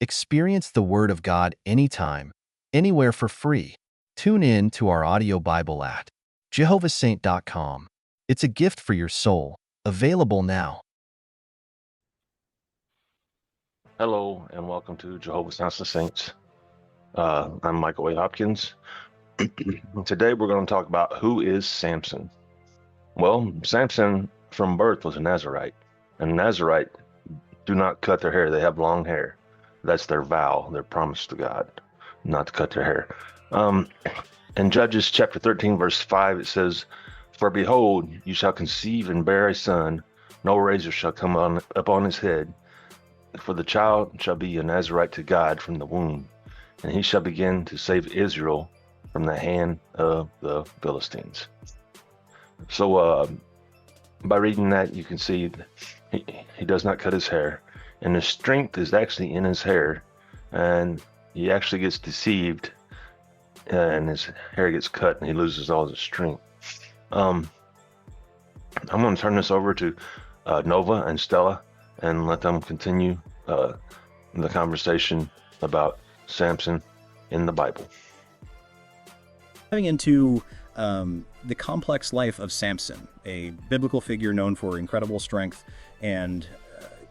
Experience the Word of God anytime, anywhere for free. Tune in to our audio Bible at jehovahsaint.com. It's a gift for your soul, available now. Hello and welcome to Jehovah's Saints. I'm Michael A. Hopkins. Today we're going to talk about who is Samson. Well, Samson from birth was a Nazarite, and Nazarite do not cut their hair. They have long hair. That's their vow, their promise to God, not to cut their hair. In Judges chapter 13, verse 5, it says, "For behold, you shall conceive and bear a son. No razor shall come upon his head. For the child shall be a Nazarite to God from the womb, and he shall begin to save Israel from the hand of the Philistines." So by reading that, you can see that he does not cut his hair, and his strength is actually in his hair, and he actually gets deceived, and his hair gets cut, and he loses all his strength. I'm going to turn this over to Nova and Stella and let them continue the conversation about Samson in the Bible. Diving into the complex life of Samson, a biblical figure known for incredible strength and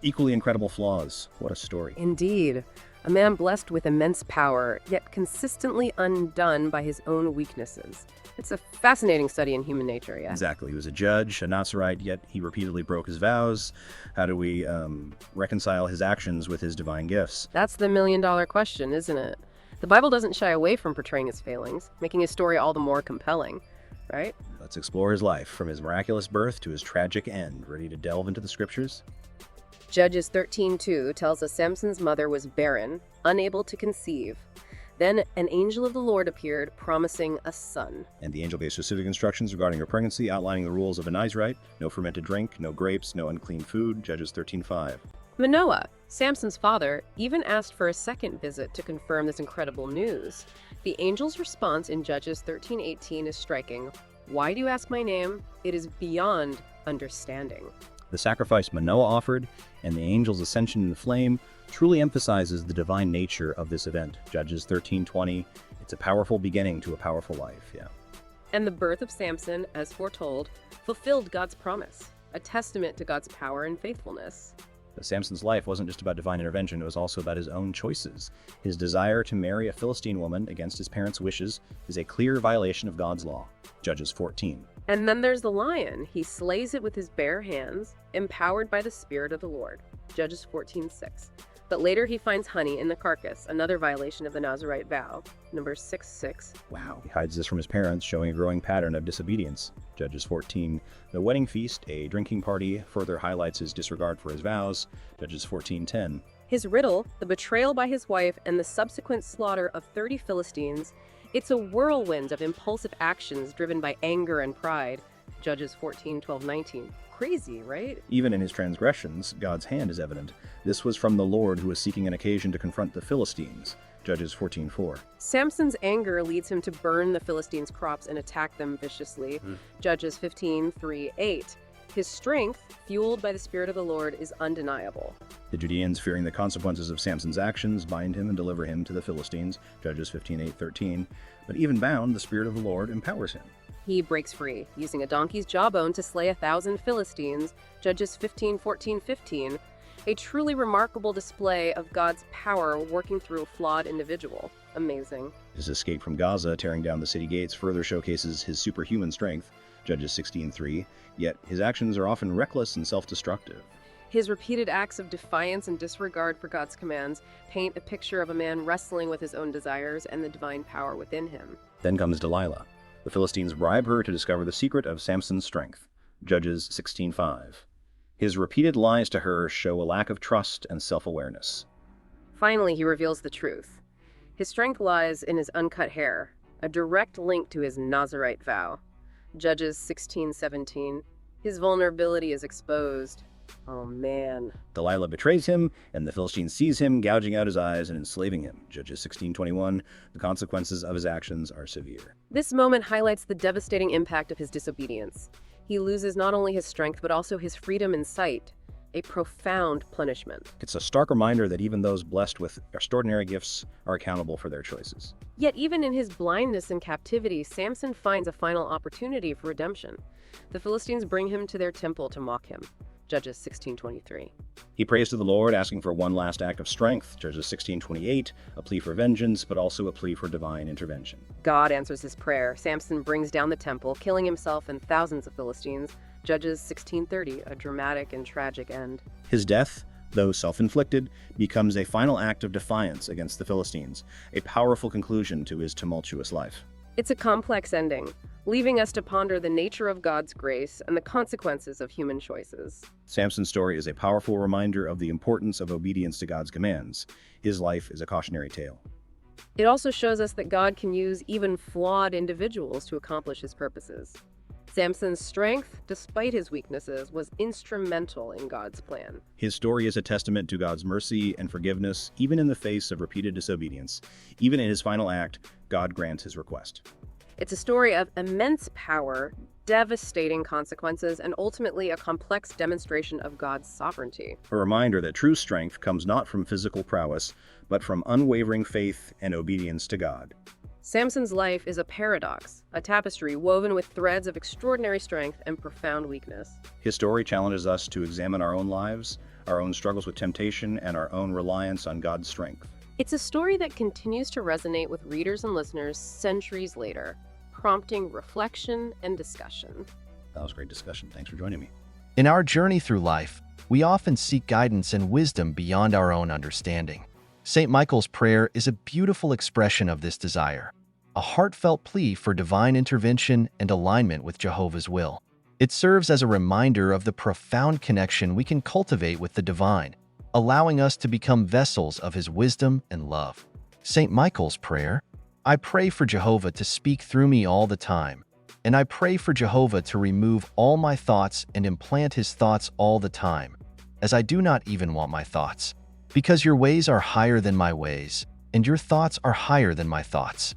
equally incredible flaws. What a story. Indeed. A man blessed with immense power, yet consistently undone by his own weaknesses. It's a fascinating study in human nature, yeah. Exactly. He was a judge, a Nazarite, yet he repeatedly broke his vows. How do we reconcile his actions with his divine gifts? That's the million-dollar question, isn't it? The Bible doesn't shy away from portraying his failings, making his story all the more compelling, right? Let's explore his life, from his miraculous birth to his tragic end. Ready to delve into the scriptures? Judges 13:2 tells us Samson's mother was barren, unable to conceive. Then an angel of the Lord appeared, promising a son. And the angel gave specific instructions regarding her pregnancy, outlining the rules of a Nazarite: no fermented drink, no grapes, no unclean food. Judges 13:5. Manoah, Samson's father, even asked for a second visit to confirm this incredible news. The angel's response in Judges 13:18 is striking. "Why do you ask my name? It is beyond understanding." The sacrifice Manoah offered and the angel's ascension in the flame truly emphasizes the divine nature of this event. Judges 13:20. It's a powerful beginning to a powerful life, yeah. And the birth of Samson, as foretold, fulfilled God's promise, a testament to God's power and faithfulness. But Samson's life wasn't just about divine intervention, it was also about his own choices. His desire to marry a Philistine woman against his parents' wishes is a clear violation of God's law. Judges 14. And then there's the lion. He slays it with his bare hands, empowered by the Spirit of the Lord. Judges 14:6. But later he finds honey in the carcass, another violation of the Nazarite vow. Numbers 6:6. Wow. He hides this from his parents, showing a growing pattern of disobedience. Judges 14. The wedding feast, a drinking party, further highlights his disregard for his vows. Judges 14:10. His riddle, the betrayal by his wife and the subsequent slaughter of 30 Philistines, it's a whirlwind of impulsive actions driven by anger and pride. Judges 14:12-19. Crazy, right? Even in his transgressions, God's hand is evident. This was from the Lord, who was seeking an occasion to confront the Philistines. Judges 14:4. Samson's anger leads him to burn the Philistines' crops and attack them viciously. Judges 15:3-8. His strength, fueled by the Spirit of the Lord, is undeniable. The Judeans, fearing the consequences of Samson's actions, bind him and deliver him to the Philistines. Judges 15:8-13. But even bound, the Spirit of the Lord empowers him. He breaks free, using a donkey's jawbone to slay 1,000 Philistines. Judges 15:14-15. A truly remarkable display of God's power working through a flawed individual. Amazing. His escape from Gaza, tearing down the city gates, further showcases his superhuman strength. Judges 16:3. Yet his actions are often reckless and self-destructive. His repeated acts of defiance and disregard for God's commands paint a picture of a man wrestling with his own desires and the divine power within him. Then comes Delilah. The Philistines bribe her to discover the secret of Samson's strength. Judges 16:5. His repeated lies to her show a lack of trust and self-awareness. Finally, he reveals the truth. His strength lies in his uncut hair, a direct link to his Nazarite vow. Judges 16:17. His vulnerability is exposed. Oh man. Delilah betrays him, and the Philistine sees him, gouging out his eyes and enslaving him. Judges 16:21. The consequences of his actions are severe. This moment highlights the devastating impact of his disobedience. He loses not only his strength, but also his freedom and sight. a profound punishment. It's a stark reminder that even those blessed with extraordinary gifts are accountable for their choices. Yet even in his blindness and captivity, Samson finds a final opportunity for redemption. The Philistines bring him to their temple to mock him. Judges 16:23. He prays to the Lord, asking for one last act of strength. Judges 16:28, a plea for vengeance, but also a plea for divine intervention. God answers his prayer. Samson brings down the temple, killing himself and thousands of Philistines. Judges 16:30, a dramatic and tragic end. His death, though self-inflicted, becomes a final act of defiance against the Philistines, a powerful conclusion to his tumultuous life. It's a complex ending, leaving us to ponder the nature of God's grace and the consequences of human choices. Samson's story is a powerful reminder of the importance of obedience to God's commands. His life is a cautionary tale. It also shows us that God can use even flawed individuals to accomplish his purposes. Samson's strength, despite his weaknesses, was instrumental in God's plan. His story is a testament to God's mercy and forgiveness, even in the face of repeated disobedience. Even in his final act, God grants his request. It's a story of immense power, devastating consequences, and ultimately a complex demonstration of God's sovereignty. A reminder that true strength comes not from physical prowess, but from unwavering faith and obedience to God. Samson's life is a paradox, a tapestry woven with threads of extraordinary strength and profound weakness. His story challenges us to examine our own lives, our own struggles with temptation, and our own reliance on God's strength. It's a story that continues to resonate with readers and listeners centuries later, prompting reflection and discussion. That was a great discussion. Thanks for joining me. In our journey through life, we often seek guidance and wisdom beyond our own understanding. St. Michael's prayer is a beautiful expression of this desire, a heartfelt plea for divine intervention and alignment with Jehovah's will. It serves as a reminder of the profound connection we can cultivate with the divine, allowing us to become vessels of his wisdom and love. St. Michael's prayer: I pray for Jehovah to speak through me all the time, and I pray for Jehovah to remove all my thoughts and implant his thoughts all the time, as I do not even want my thoughts. Because your ways are higher than my ways, and your thoughts are higher than my thoughts.